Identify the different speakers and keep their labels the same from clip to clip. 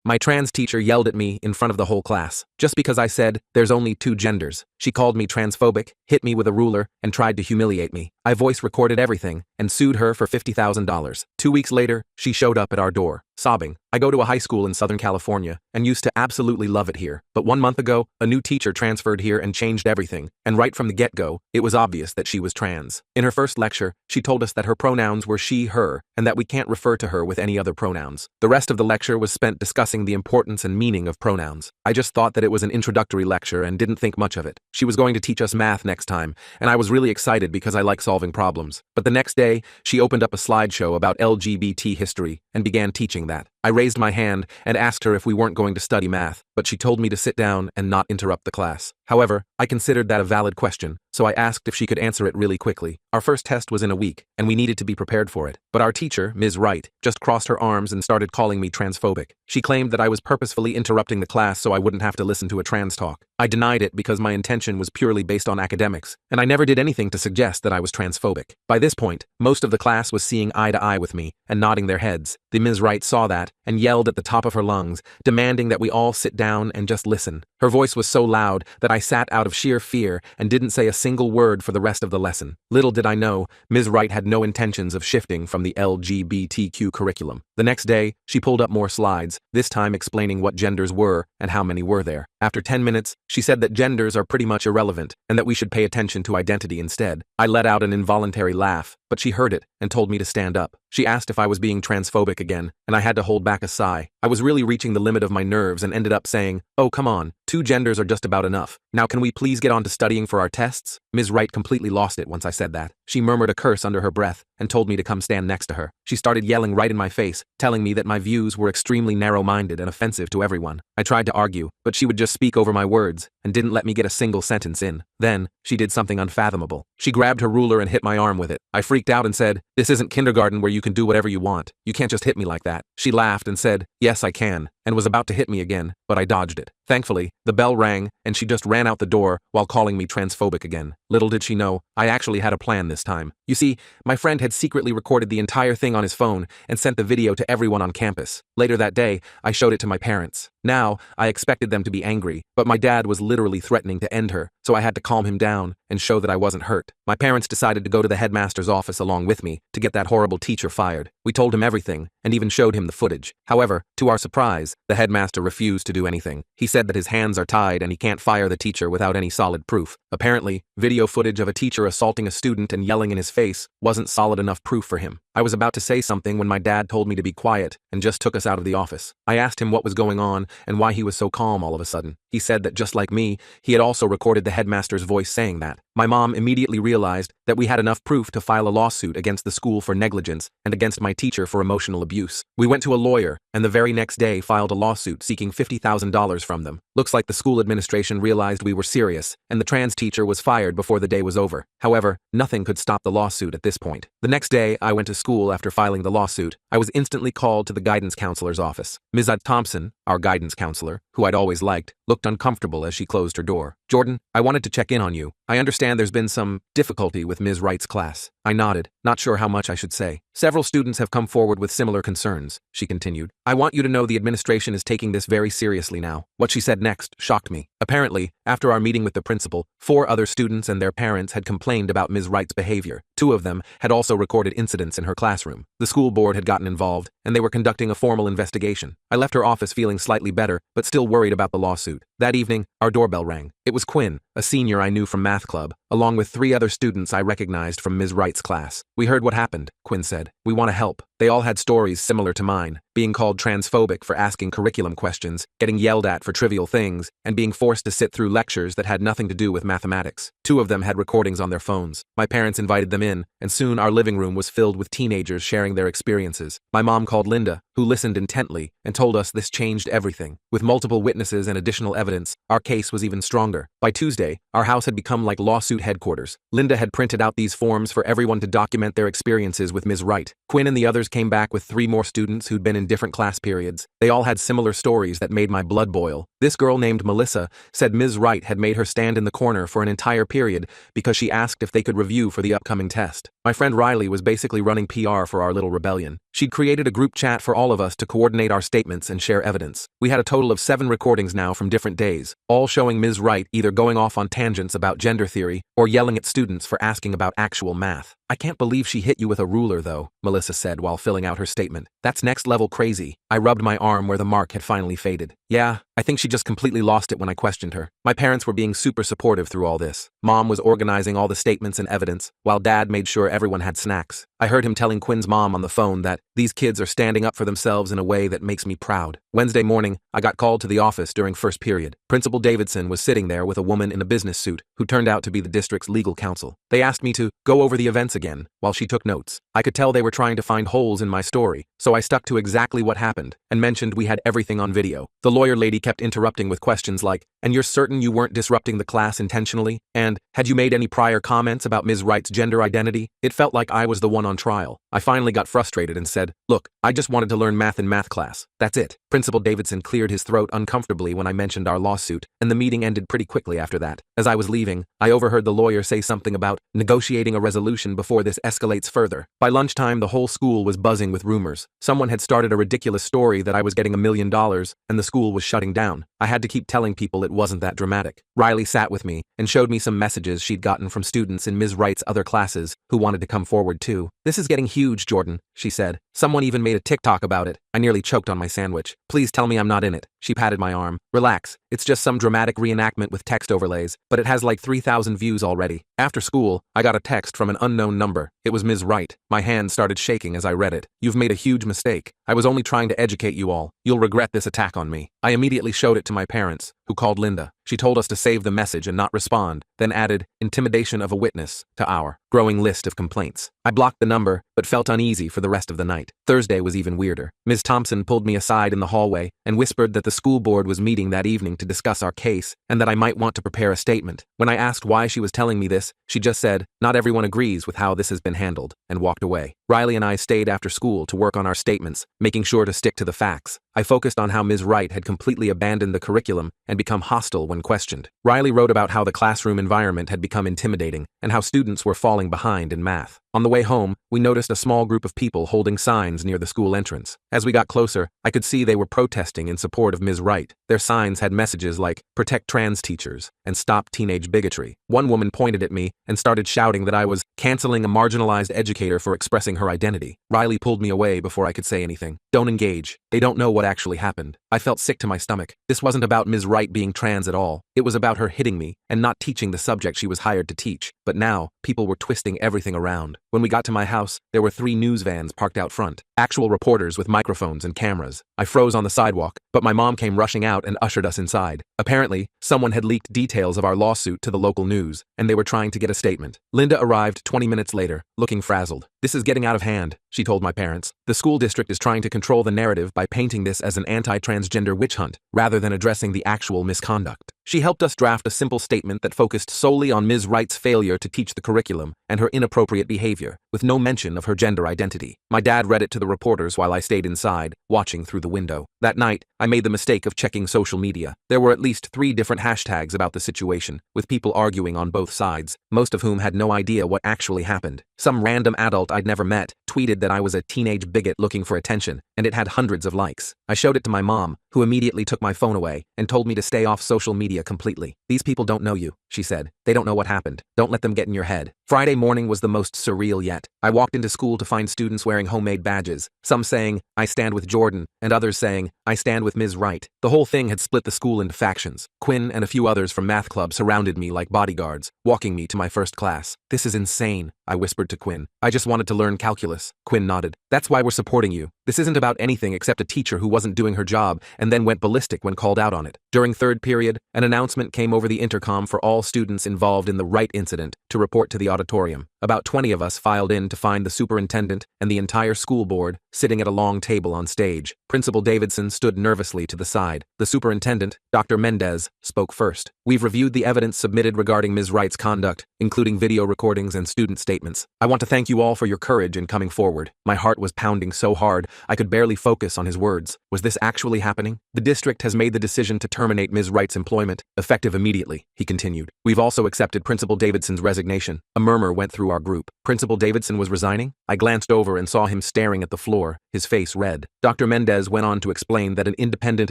Speaker 1: My trans teacher yelled at me in front of the whole class, just because I said, there's only two genders. She called me transphobic, hit me with a ruler, and tried to humiliate me. I voice recorded everything, and sued her for $50,000. 2 weeks later, she showed up at our door, sobbing. I go to a high school in Southern California, and used to absolutely love it here. But 1 month ago, a new teacher transferred here and changed everything, and right from the get-go, it was obvious that she was trans. In her first lecture, she told us that her pronouns were she, her, and that we can't refer to her with any other pronouns. The rest of the lecture was spent discussing the importance and meaning of pronouns. I just thought that it was an introductory lecture and didn't think much of it. She was going to teach us math next time, and I was really excited because I like solving problems. But the next day, she opened up a slideshow about LGBT history and began teaching that. I raised my hand and asked her if we weren't going to study math, but she told me to sit down and not interrupt the class. However, I considered that a valid question, so I asked if she could answer it really quickly. Our first test was in a week, and we needed to be prepared for it. But our teacher, Ms. Wright, just crossed her arms and started calling me transphobic. She claimed that I was purposefully interrupting the class so I wouldn't have to listen to a trans talk. I denied it because my intention was purely based on academics, and I never did anything to suggest that I was transphobic. By this point, most of the class was seeing eye to eye with me and nodding their heads. The Ms. Wright saw that and yelled at the top of her lungs, demanding that we all sit down and just listen. Her voice was so loud that I sat out of sheer fear and didn't say a single word for the rest of the lesson. Little did I know, Ms. Wright had no intentions of shifting from the LGBTQ curriculum. The next day, she pulled up more slides, this time explaining what genders were and how many were there. After 10 minutes, she said that genders are pretty much irrelevant and that we should pay attention to identity instead. I let out an involuntary laugh, but she heard it and told me to stand up. She asked if I was being transphobic again, and I had to hold back a sigh. I was really reaching the limit of my nerves and ended up saying, "Oh, come on, 2 genders are just about enough. Now can we please get on to studying for our tests?" Ms. Wright completely lost it once I said that. She murmured a curse under her breath and told me to come stand next to her. She started yelling right in my face, telling me that my views were extremely narrow-minded and offensive to everyone. I tried to argue, but she would just speak over my words and didn't let me get a single sentence in. Then, she did something unfathomable. She grabbed her ruler and hit my arm with it. I freaked out and said, "This isn't kindergarten where you can do whatever you want. You can't just hit me like that." She laughed and said, "Yes, I can," and was about to hit me again, but I dodged it. Thankfully, the bell rang, and she just ran out the door while calling me transphobic again. Little did she know, I actually had a plan this time. You see, my friend had secretly recorded the entire thing on his phone and sent the video to everyone on campus. Later that day, I showed it to my parents. Now, I expected them to be angry, but my dad was literally threatening to end her, so I had to calm him down and show that I wasn't hurt. My parents decided to go to the headmaster's office along with me to get that horrible teacher fired. We told him everything, and even showed him the footage. However, to our surprise, the headmaster refused to do anything. He said that his hands are tied and he can't fire the teacher without any solid proof. Apparently, video footage of a teacher assaulting a student and yelling in his face wasn't solid enough proof for him. I was about to say something when my dad told me to be quiet and just took us out of the office. I asked him what was going on and why he was so calm all of a sudden. He said that just like me, he had also recorded the headmaster's voice saying that. My mom immediately realized that we had enough proof to file a lawsuit against the school for negligence and against my teacher for emotional abuse. We went to a lawyer and the very next day filed a lawsuit seeking $50,000 from them. Looks like the school administration realized we were serious and the trans teacher was fired before the day was over. However, nothing could stop the lawsuit at this point. The next day, I went to school after filing the lawsuit. I was instantly called to the guidance counselor's office. Ms. Thompson, our guidance counselor, who I'd always liked, looked uncomfortable as she closed her door. "Jordan, I wanted to check in on you. I understand there's been some difficulty with Ms. Wright's class." I nodded, not sure how much I should say. "Several students have come forward with similar concerns," she continued. "I want you to know the administration is taking this very seriously now." What she said next shocked me. Apparently, after our meeting with the principal, 4 other students and their parents had complained about Ms. Wright's behavior. 2 of them had also recorded incidents in her classroom. The school board had gotten involved, and they were conducting a formal investigation. I left her office feeling slightly better, but still worried about the lawsuit. That evening, our doorbell rang. It was Quinn, a senior I knew from math club, along with 3 other students I recognized from Ms. Wright's class. "We heard what happened," Quinn said. "We want to help." They all had stories similar to mine, being called transphobic for asking curriculum questions, getting yelled at for trivial things, and being forced to sit through lectures that had nothing to do with mathematics. 2 of them had recordings on their phones. My parents invited them in, and soon our living room was filled with teenagers sharing their experiences. My mom called Linda, who listened intently, and told us this changed everything. With multiple witnesses and additional evidence, our case was even stronger. By Tuesday, our house had become like lawsuit headquarters. Linda had printed out these forms for everyone to document their experiences with Ms. Wright. Quinn and the others came back with 3 more students who'd been in different class periods. They all had similar stories that made my blood boil. This girl named Melissa said Ms. Wright had made her stand in the corner for an entire period because she asked if they could review for the upcoming test. My friend Riley was basically running PR for our little rebellion. She'd created a group chat for all of us to coordinate our statements and share evidence. We had a total of 7 recordings now from different days, all showing Ms. Wright either going off on tangents about gender theory or yelling at students for asking about actual math. I can't believe she hit you with a ruler though, Melissa said while filling out her statement. That's next level crazy. I rubbed my arm where the mark had finally faded. Yeah, I think she just completely lost it when I questioned her. My parents were being super supportive through all this. Mom was organizing all the statements and evidence, while Dad made sure everyone had snacks. I heard him telling Quinn's mom on the phone that these kids are standing up for themselves in a way that makes me proud. Wednesday morning, I got called to the office during first period. Principal Davidson was sitting there with a woman in a business suit who turned out to be the district's legal counsel. They asked me to go over the events again while she took notes. I could tell they were trying to find holes in my story, so I stuck to exactly what happened and mentioned we had everything on video. The lawyer lady kept interrupting with questions like, "And you're certain you weren't disrupting the class intentionally? And had you made any prior comments about Ms. Wright's gender identity?" It felt like I was the one on trial. I finally got frustrated and said, "Look, I just wanted to learn math in math class. That's it." Principal Davidson cleared his throat uncomfortably when I mentioned our lawsuit, and the meeting ended pretty quickly after that. As I was leaving, I overheard the lawyer say something about negotiating a resolution before this escalates further. By lunchtime, the whole school was buzzing with rumors. Someone had started a ridiculous story that I was getting $1 million and the school was shutting down. I had to keep telling people it wasn't that dramatic. Riley sat with me and showed me some messages she'd gotten from students in Ms. Wright's other classes who wanted to come forward too. "This is getting huge, Jordan," she said. "Someone even made a TikTok about it." I nearly choked on my sandwich. "Please tell me I'm not in it." She patted my arm. "Relax, it's just some dramatic reenactment with text overlays, but it has like 3,000 views already." After school, I got a text from an unknown number. It was Ms. Wright. My hand started shaking as I read it. "You've made a huge mistake. I was only trying to educate you all. You'll regret this attack on me." I immediately showed it to my parents, who called Linda. She told us to save the message and not respond, then added intimidation of a witness to our growing list of complaints. I blocked the number, but felt uneasy for the rest of the night. Thursday was even weirder. Ms. Thompson pulled me aside in the hallway and whispered that the school board was meeting that evening to discuss our case and that I might want to prepare a statement. When I asked why she was telling me this, she just said, "Not everyone agrees with how this has been handled," and walked away. Riley and I stayed after school to work on our statements, making sure to stick to the facts. I focused on how Ms. Wright had completely abandoned the curriculum and become hostile when questioned. Riley wrote about how the classroom environment had become intimidating and how students were falling behind in math. On the way home, we noticed a small group of people holding signs near the school entrance. As we got closer, I could see they were protesting in support of Ms. Wright. Their signs had messages like, "Protect trans teachers," and "Stop teenage bigotry." One woman pointed at me and started shouting that I was canceling a marginalized educator for expressing her identity. Riley pulled me away before I could say anything. "Don't engage. They don't know what actually happened." I felt sick to my stomach. This wasn't about Ms. Wright being trans at all. It was about her hitting me and not teaching the subject she was hired to teach. But now, people were twisting everything around. When we got to my house, there were 3 news vans parked out front. Actual reporters with microphones and cameras. I froze on the sidewalk, but my mom came rushing out and ushered us inside. Apparently, someone had leaked details of our lawsuit to the local news, and they were trying to get a statement. Linda arrived 20 minutes later, looking frazzled. "This is getting out of hand," she told my parents. "The school district is trying to control the narrative by painting this as an anti-transgender witch hunt, rather than addressing the actual misconduct." She helped us draft a simple statement that focused solely on Ms. Wright's failure to teach the curriculum and her inappropriate behavior, with no mention of her gender identity. My dad read it to the reporters while I stayed inside, watching through the window. That night, I made the mistake of checking social media. There were at least 3 different hashtags about the situation, with people arguing on both sides, most of whom had no idea what actually happened. Some random adult I'd never met tweeted that I was a teenage bigot looking for attention, and it had hundreds of likes. I showed it to my mom, who immediately took my phone away and told me to stay off social media completely. "These people don't know you," she said. "They don't know what happened. Don't let them get in your head." Friday morning was the most surreal yet. I walked into school to find students wearing homemade badges, some saying, "I stand with Jordan," and others saying, "I stand with Ms. Wright." The whole thing had split the school into factions. Quinn and a few others from math club surrounded me like bodyguards, walking me to my first class. "This is insane," I whispered to Quinn. "I just wanted to learn calculus." Quinn nodded. "That's why we're supporting you. This isn't about anything except a teacher who wasn't doing her job and then went ballistic when called out on it." During third period, an announcement came over the intercom for all students involved in the Wright incident to report to the auditorium. About 20 of us filed in to find the superintendent and the entire school board sitting at a long table on stage. Principal Davidson stood nervously to the side. The superintendent, Dr. Mendez, spoke first. "We've reviewed the evidence submitted regarding Ms. Wright's conduct, including video recordings and student statements. I want to thank you all for your courage in coming forward." My heart was pounding so hard, I could barely focus on his words. Was this actually happening? "The district has made the decision to terminate Ms. Wright's employment, effective immediately," he continued. "We've also accepted Principal Davidson's resignation." A murmur went through through our group. Principal Davidson was resigning? I glanced over and saw him staring at the floor, his face red. Dr. Mendez went on to explain that an independent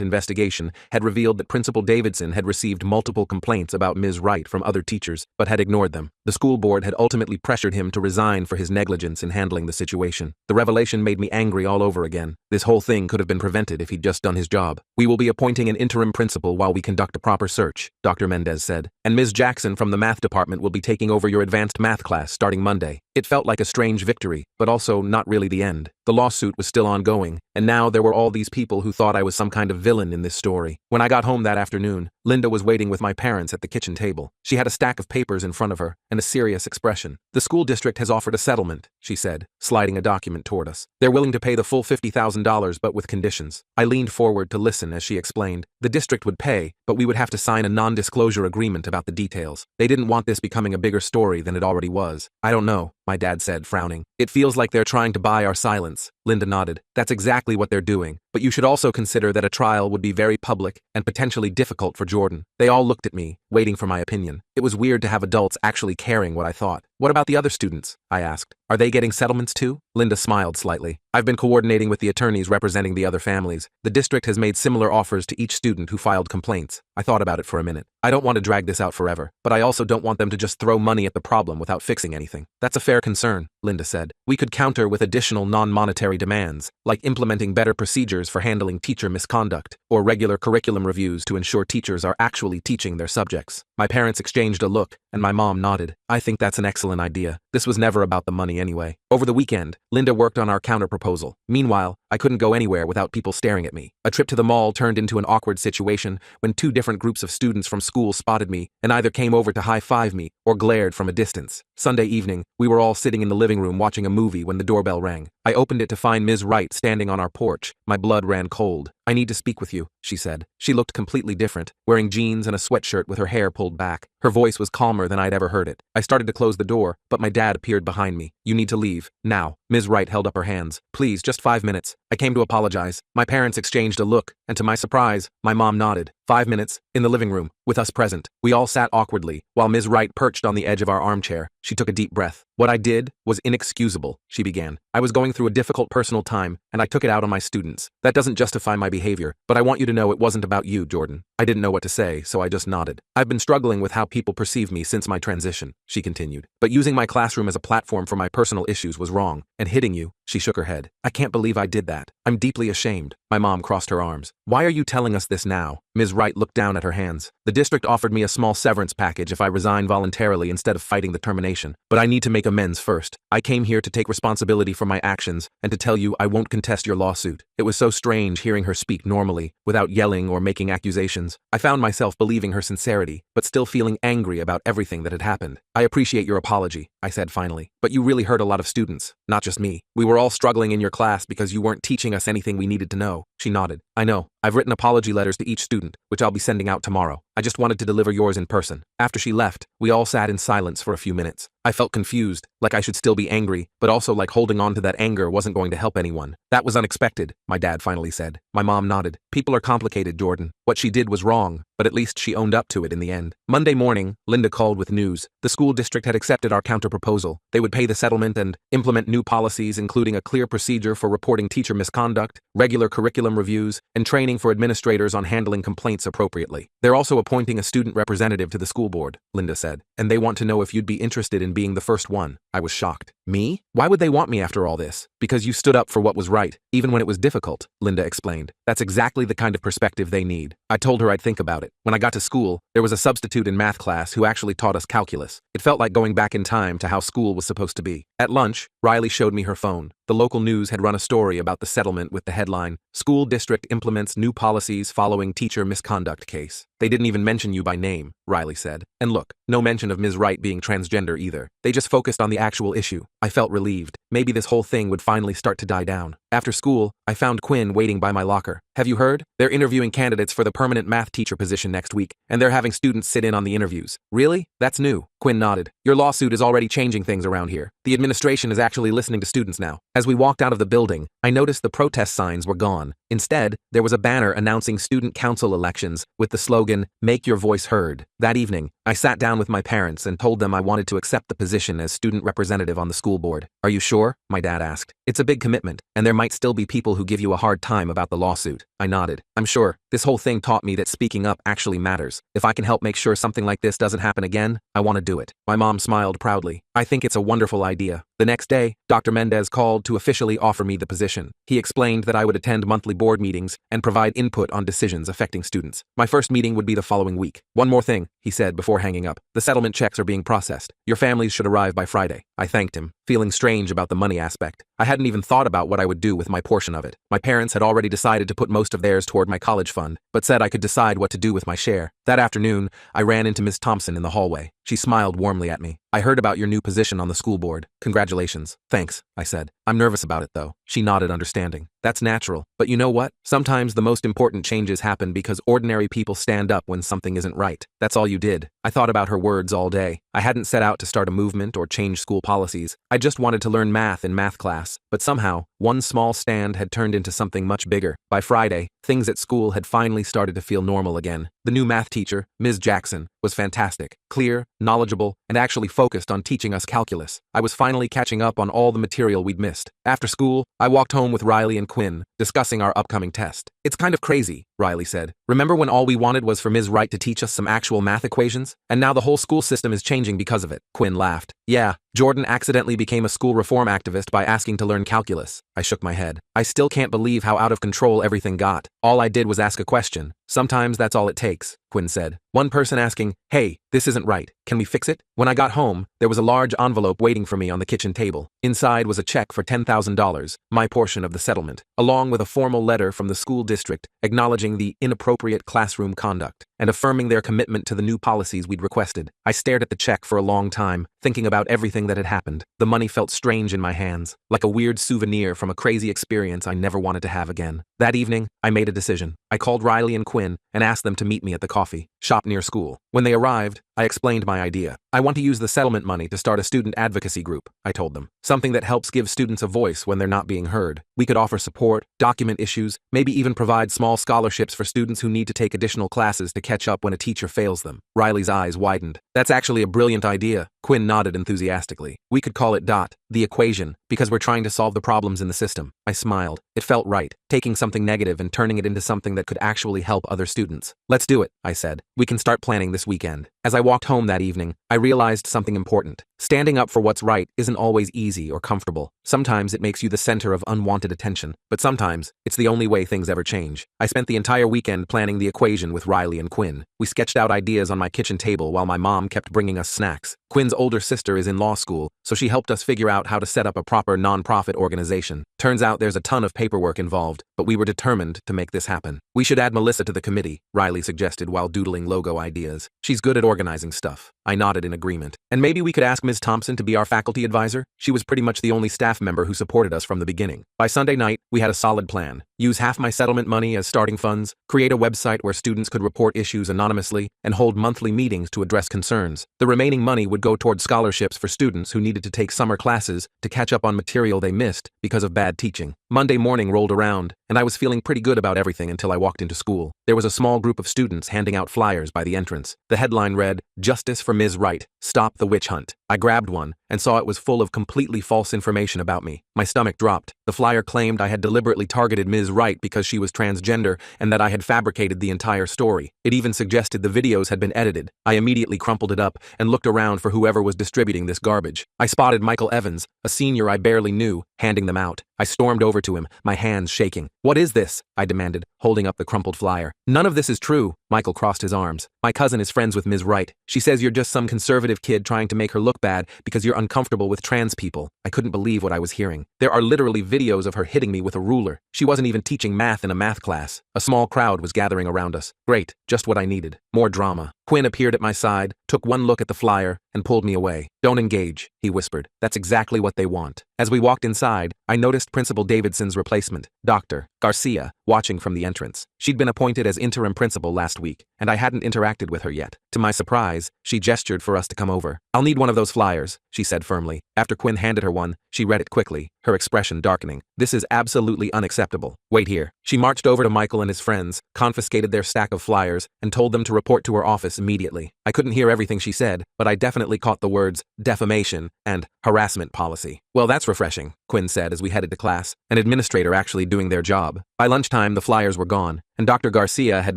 Speaker 1: investigation had revealed that Principal Davidson had received multiple complaints about Ms. Wright from other teachers, but had ignored them. The school board had ultimately pressured him to resign for his negligence in handling the situation. The revelation made me angry all over again. This whole thing could have been prevented if he'd just done his job. We will be appointing an interim principal while we conduct a proper search, Dr. Mendez said, and Ms. Jackson from the math department will be taking over your advanced math class starting Monday. It felt like a strange victory, but also not really the end. The lawsuit was still ongoing, and now there were all these people who thought I was some kind of villain in this story. When I got home that afternoon, Linda was waiting with my parents at the kitchen table. She had a stack of papers in front of her and a serious expression. The school district has offered a settlement, she said, sliding a document toward us. They're willing to pay the full $50,000 but with conditions. I leaned forward to listen as she explained. The district would pay, but we would have to sign a non-disclosure agreement about the details. They didn't want this becoming a bigger story than it already was. I don't know, my dad said, frowning. It feels like they're trying to buy our silence. Linda nodded. That's exactly what they're doing. But you should also consider that a trial would be very public and potentially difficult for Jordan. They all looked at me, waiting for my opinion. It was weird to have adults actually caring what I thought. What about the other students? I asked. Are they getting settlements too? Linda smiled slightly. I've been coordinating with the attorneys representing the other families. The district has made similar offers to each student who filed complaints. I thought about it for a minute. I don't want to drag this out forever, but I also don't want them to just throw money at the problem without fixing anything. That's a fair concern, Linda said. We could counter with additional non-monetary demands, like implementing better procedures for handling teacher misconduct, or regular curriculum reviews to ensure teachers are actually teaching their subjects. My parents exchanged a look, and my mom nodded. I think that's an excellent idea. This was never about the money anyway. Over the weekend, Linda worked on our counter-proposal. Meanwhile, I couldn't go anywhere without people staring at me. A trip to the mall turned into an awkward situation when two different groups of students from school spotted me and either came over to high-five me or glared from a distance. Sunday evening, we were all sitting in the living room watching a movie when the doorbell rang. I opened it to find Ms. Wright standing on our porch. My blood ran cold. I need to speak with you, she said. She looked completely different, wearing jeans and a sweatshirt with her hair pulled back. Her voice was calmer than I'd ever heard it. I started to close the door, but my dad appeared behind me. You need to leave, now. Ms. Wright held up her hands. Please, just 5 minutes. I came to apologize. My parents exchanged a look, and to my surprise, my mom nodded. 5 minutes, in the living room, with us present. We all sat awkwardly, while Ms. Wright perched on the edge of our armchair. She took a deep breath. What I did was inexcusable, she began. I was going through a difficult personal time, and I took it out on my students. That doesn't justify my behavior, but I want you to know it wasn't about you, Jordan. I didn't know what to say, so I just nodded. I've been struggling with how people perceive me since my transition, she continued. But using my classroom as a platform for my personal issues was wrong, and hitting you, she shook her head. I can't believe I did that. I'm deeply ashamed. My mom crossed her arms. Why are you telling us this now? Ms. Wright looked down at her hands. The district offered me a small severance package if I resign voluntarily instead of fighting the termination. But I need to make amends first. I came here to take responsibility for my actions and to tell you I won't contest your lawsuit. It was so strange hearing her speak normally, without yelling or making accusations. I found myself believing her sincerity, but still feeling angry about everything that had happened. I appreciate your apology, I said finally. But you really hurt a lot of students, not just me. We were all struggling in your class because you weren't teaching us anything we needed to know. She nodded. I know. I've written apology letters to each student, which I'll be sending out tomorrow. I just wanted to deliver yours in person. After she left, we all sat in silence for a few minutes. I felt confused, like I should still be angry, but also like holding on to that anger wasn't going to help anyone. That was unexpected, my dad finally said. My mom nodded. People are complicated, Jordan. What she did was wrong, but at least she owned up to it in the end. Monday morning, Linda called with news. The school district had accepted our counter-proposal. They would pay the settlement and implement new policies, including a clear procedure for reporting teacher misconduct, regular curriculum reviews, and training for administrators on handling complaints appropriately. They're also appointing a student representative to the school board, Linda said, and they want to know if you'd be interested in being the first one. I was shocked. Me? Why would they want me after all this? Because you stood up for what was right, even when it was difficult, Linda explained. That's exactly the kind of perspective they need. I told her I'd think about it. When I got to school, there was a substitute in math class who actually taught us calculus. It felt like going back in time to how school was supposed to be. At lunch, Riley showed me her phone. The local news had run a story about the settlement with the headline, "School District Implements New Policies Following Teacher Misconduct Case." They didn't even mention you by name, Riley said. And look, no mention of Ms. Wright being transgender either. They just focused on the actual issue. I felt relieved. Maybe this whole thing would finally start to die down. After school, I found Quinn waiting by my locker. Have you heard? They're interviewing candidates for the permanent math teacher position next week, and they're having students sit in on the interviews. Really? That's new. Quinn nodded. Your lawsuit is already changing things around here. The administration is actually listening to students now. As we walked out of the building, I noticed the protest signs were gone. Instead, there was a banner announcing student council elections with the slogan, "Make your voice heard." That evening, I I sat down with my parents and told them I wanted to accept the position as student representative on the school board. Are you sure? My dad asked. It's a big commitment, and there might still be people who give you a hard time about the lawsuit. I nodded. I'm sure. This whole thing taught me that speaking up actually matters. If I can help make sure something like this doesn't happen again, I want to do it. My mom smiled proudly. I think it's a wonderful idea. The next day, Dr. Mendez called to officially offer me the position. He explained that I would attend monthly board meetings and provide input on decisions affecting students. My first meeting would be the following week. One more thing, he said before hanging up. The settlement checks are being processed. Your families should arrive by Friday. I thanked him, feeling strange about the money aspect. I hadn't even thought about what I would do with my portion of it. My parents had already decided to put most of theirs toward my college fund, but said I could decide what to do with my share. That afternoon, I ran into Ms. Thompson in the hallway. She smiled warmly at me. I heard about your new position on the school board. Congratulations. Thanks, I said. I'm nervous about it though. She nodded understanding. That's natural. But you know what? Sometimes the most important changes happen because ordinary people stand up when something isn't right. That's all you did. I thought about her words all day. I hadn't set out to start a movement or change school policies. I just wanted to learn math in math class. But somehow, one small stand had turned into something much bigger. By Friday, things at school had finally started to feel normal again. The new math teacher, Ms. Jackson, was fantastic, clear, knowledgeable, and actually focused on teaching us calculus. I was finally catching up on all the material we'd missed. After school, I walked home with Riley and Quinn, discussing our upcoming test. It's kind of crazy, Riley said. Remember when all we wanted was for Ms. Wright to teach us some actual math equations? And now the whole school system is changing because of it. Quinn laughed. Yeah, Jordan accidentally became a school reform activist by asking to learn calculus. I shook my head. I still can't believe how out of control everything got. All I did was ask a question. Sometimes that's all it takes, Quinn said. One person asking, hey, this isn't right. Can we fix it? When I got home, there was a large envelope waiting for me on the kitchen table. Inside was a check for $10,000, my portion of the settlement, along with a formal letter from the school district acknowledging the inappropriate classroom conduct and affirming their commitment to the new policies we'd requested. I stared at the check for a long time, thinking about everything that had happened. The money felt strange in my hands, like a weird souvenir from a crazy experience I never wanted to have again. That evening, I made a decision. I called Riley and Quinn and asked them to meet me at the coffee shop near school. When they arrived, I explained my idea. I want to use the settlement money to start a student advocacy group, I told them. Something that helps give students a voice when they're not being heard. We could offer support, document issues, maybe even provide small scholarships for students who need to take additional classes to catch up when a teacher fails them. Riley's eyes widened. That's actually a brilliant idea. Quinn nodded enthusiastically. We could call it the equation, because we're trying to solve the problems in the system. I smiled. It felt right, taking something negative and turning it into something that could actually help other students. Let's do it, I said. We can start planning this weekend. As I walked home that evening, I realized something important. Standing up for what's right isn't always easy or comfortable. Sometimes it makes you the center of unwanted attention, but sometimes it's the only way things ever change. I spent the entire weekend planning the equation with Riley and Quinn. We sketched out ideas on my kitchen table while my mom kept bringing us snacks. Quinn's older sister is in law school, so she helped us figure out how to set up a proper nonprofit organization. Turns out there's a ton of paperwork involved, but we were determined to make this happen. We should add Melissa to the committee, Riley suggested while doodling logo ideas. She's good at organizing stuff. I nodded in agreement. And maybe we could ask Ms. Thompson to be our faculty advisor? She was pretty much the only staff member who supported us from the beginning. By Sunday night, we had a solid plan. Use half my settlement money as starting funds, create a website where students could report issues anonymously, and hold monthly meetings to address concerns. The remaining money would go toward scholarships for students who needed to take summer classes to catch up on material they missed because of bad teaching. Monday morning rolled around, and I was feeling pretty good about everything until I walked into school. There was a small group of students handing out flyers by the entrance. The headline read, "Justice for Ms. Wright. Stop the witch hunt." I grabbed one and saw it was full of completely false information about me. My stomach dropped. The flyer claimed I had deliberately targeted Ms. Wright because she was transgender and that I had fabricated the entire story. It even suggested the videos had been edited. I immediately crumpled it up and looked around for whoever was distributing this garbage. I spotted Michael Evans, a senior I barely knew, handing them out. I stormed over to him, my hands shaking. "What is this?" I demanded, holding up the crumpled flyer. "None of this is true." Michael crossed his arms. "My cousin is friends with Ms. Wright. She says you're just some conservative kid trying to make her look bad because you're uncomfortable with trans people." I couldn't believe what I was hearing. There are literally videos of her hitting me with a ruler. She wasn't even teaching math in a math class. A small crowd was gathering around us. Great, just what I needed. More drama. Quinn appeared at my side, took one look at the flyer, and pulled me away. "Don't engage," he whispered. "That's exactly what they want." As we walked inside, I noticed Principal Davidson's replacement, Dr. Garcia, watching from the entrance. She'd been appointed as interim principal last week, and I hadn't interacted with her yet. To my surprise, she gestured for us to come over. "I'll need one of those flyers," she said firmly. After Quinn handed her one, she read it quickly, her expression darkening. "This is absolutely unacceptable. Wait here." She marched over to Michael and his friends, confiscated their stack of flyers, and told them to report to her office immediately. I couldn't hear everything she said, but I definitely caught the words defamation and harassment policy. "Well, that's refreshing," Quinn said as we headed to class, an administrator actually doing their job. By lunchtime, the flyers were gone, and Dr. Garcia had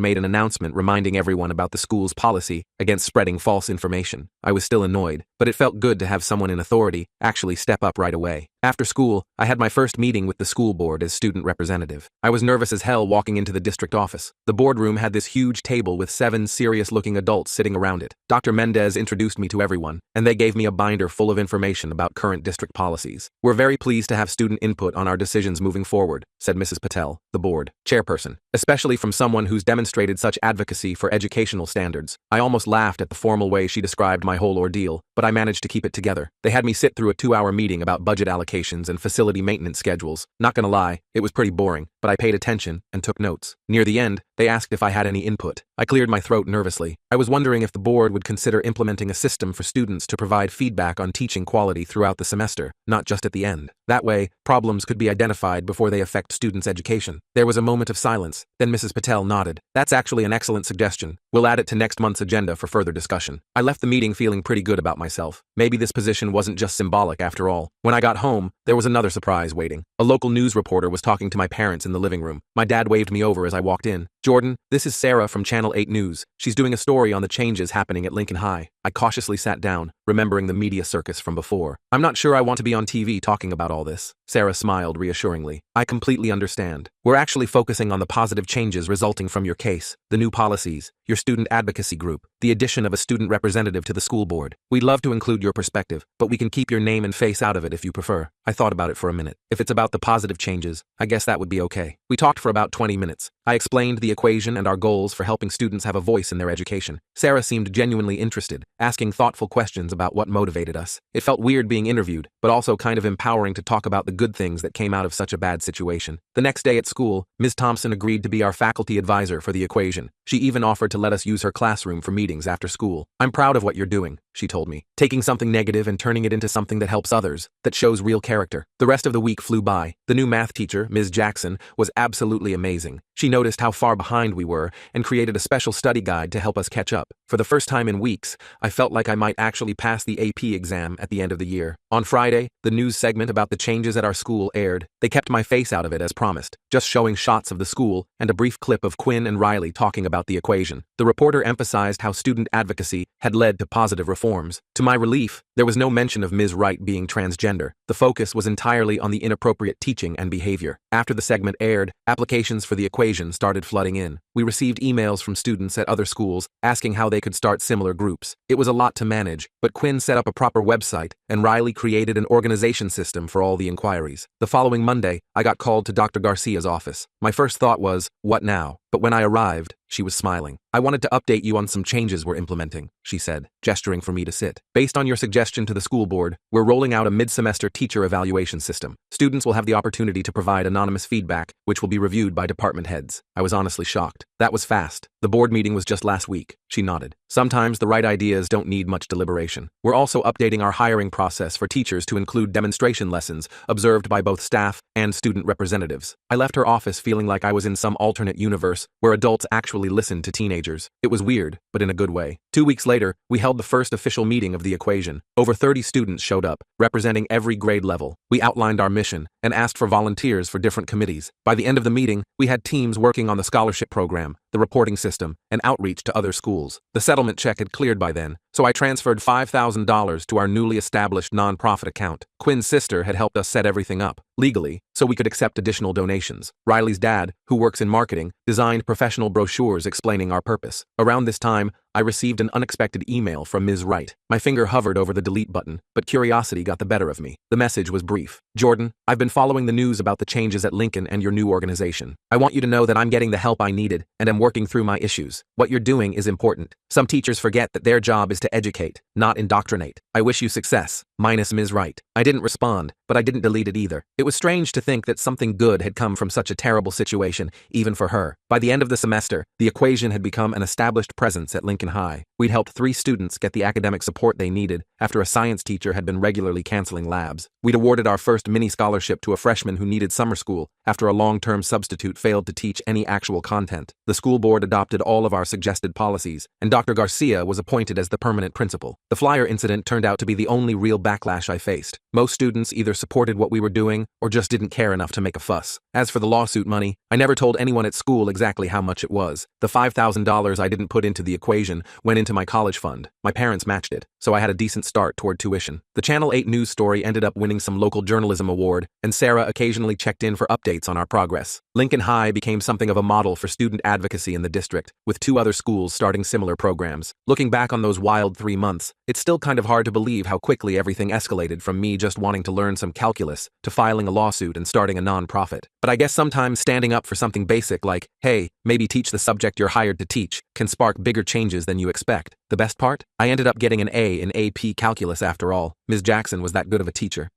Speaker 1: made an announcement reminding everyone about the school's policy against spreading false information. I was still annoyed, but it felt good to have someone in authority actually step up right away. After school, I had my first meeting with the school board as student representative. I was nervous as hell walking into the district office. The boardroom had this huge table with 7 serious-looking adults sitting around it. Dr. Mendez introduced me to everyone, and they gave me a binder full of information about current district policies. "We're very pleased to have student input on our decisions moving forward," said Mrs. Patel, the board chairperson, "especially from someone who's demonstrated such advocacy for educational standards." I almost laughed at the formal way she described my whole ordeal, but I managed to keep it together. They had me sit through a 2-hour meeting about budget allocations and facility maintenance schedules. Not gonna lie, it was pretty boring, but I paid attention and took notes. Near the end, they asked if I had any input. I cleared my throat nervously. I was wondering if the board would consider implementing a system for students to provide feedback on teaching quality throughout the semester, not just at the end. That way, problems could be identified before they affect students' education. There was a moment of silence, then Mrs. Patel nodded. "That's actually an excellent suggestion. We'll add it to next month's agenda for further discussion." I left the meeting feeling pretty good about myself. Maybe this position wasn't just symbolic after all. When I got home, there was another surprise waiting. A local news reporter was talking to my parents in the living room. My dad waved me over as I walked in. "Jordan, this is Sarah from Channel 8 News. She's doing a story on the changes happening at Lincoln High." I cautiously sat down, remembering the media circus from before. "I'm not sure I want to be on TV talking about all this." Sarah smiled reassuringly. "I completely understand. We're actually focusing on the positive changes resulting from your case, the new policies, your student advocacy group, the addition of a student representative to the school board. We'd love to include your perspective, but we can keep your name and face out of it if you prefer." I thought about it for a minute. If it's about the positive changes, I guess that would be okay. We talked for about 20 minutes. I explained the equation and our goals for helping students have a voice in their education. Sarah seemed genuinely interested, asking thoughtful questions about what motivated us. It felt weird being interviewed, but also kind of empowering to talk about the good things that came out of such a bad situation. The next day at school, Ms. Thompson agreed to be our faculty advisor for the equation. She even offered to let us use her classroom for meetings after school. "I'm proud of what you're doing," she told me, "taking something negative and turning it into something that helps others, that shows real character." The rest of the week flew by. The new math teacher, Ms. Jackson, was absolutely amazing. She noticed how far behind we were and created a special study guide to help us catch up. For the first time in weeks, I felt like I might actually pass the AP exam at the end of the year. On Friday, the news segment about the changes at our school aired. They kept my face out of it as promised, just showing shots of the school and a brief clip of Quinn and Riley talking about the equation. The reporter emphasized how student advocacy had led to positive reforms. To my relief, there was no mention of Ms. Wright being transgender. The focus was entirely on the inappropriate teaching and behavior. After the segment aired, applications for the equation started flooding in. We received emails from students at other schools asking how they could start similar groups. It was a lot to manage, but Quinn set up a proper website, and Riley created an organization system for all the inquiries. The following Monday, I got called to Dr. Garcia's office. My first thought was, what now? But when I arrived, she was smiling. "I wanted to update you on some changes we're implementing," she said, gesturing for me to sit. "Based on your suggestion to the school board, we're rolling out a mid-semester teacher evaluation system. Students will have the opportunity to provide anonymous feedback, which will be reviewed by department heads." I was honestly shocked. That was fast. The board meeting was just last week. She nodded. "Sometimes the right ideas don't need much deliberation. We're also updating our hiring process for teachers to include demonstration lessons observed by both staff and student representatives." I left her office feeling like I was in some alternate universe where adults actually listened to teenagers. It was weird, but in a good way. 2 weeks later, we held the first official meeting of the equation. Over 30 students showed up, representing every grade level. We outlined our mission and asked for volunteers for different committees. By the end of the meeting, we had teams working on the scholarship program, the reporting system, and outreach to other schools. The settlement check had cleared by then, so I transferred $5,000 to our newly established nonprofit account. Quinn's sister had helped us set everything up, legally, so we could accept additional donations. Riley's dad, who works in marketing, designed professional brochures explaining our purpose. Around this time, I received an unexpected email from Ms. Wright. My finger hovered over the delete button, but curiosity got the better of me. The message was brief. "Jordan, I've been following the news about the changes at Lincoln and your new organization. I want you to know that I'm getting the help I needed and am working through my issues. What you're doing is important. Some teachers forget that their job is to educate, not indoctrinate. I wish you success." minus Ms. Wright. I didn't respond, but I didn't delete it either. It was strange to think that something good had come from such a terrible situation, even for her. By the end of the semester, the equation had become an established presence at Lincoln High. We'd helped 3 students get the academic support they needed after a science teacher had been regularly canceling labs. We'd awarded our first mini scholarship to a freshman who needed summer school after a long-term substitute failed to teach any actual content. The school board adopted all of our suggested policies, and Dr. Garcia was appointed as the permanent principal. The flyer incident turned out to be the only real backlash I faced. Most students either supported what we were doing or just didn't care enough to make a fuss. As for the lawsuit money, I never told anyone at school exactly how much it was. The $5,000 I didn't put into the equation went into my college fund. My parents matched it, so I had a decent start toward tuition. The Channel 8 news story ended up winning some local journalism award, and Sarah occasionally checked in for updates on our progress. Lincoln High became something of a model for student advocacy in the district, with 2 other schools starting similar programs. Looking back on those wild 3 months, it's still kind of hard to believe how quickly everything escalated from me just wanting to learn some calculus to filing a lawsuit and starting a non-profit. But I guess sometimes standing up for something basic like, hey, maybe teach the subject you're hired to teach, can spark bigger changes than you expect. The best part? I ended up getting an A in AP Calculus after all. Ms. Jackson was that good of a teacher.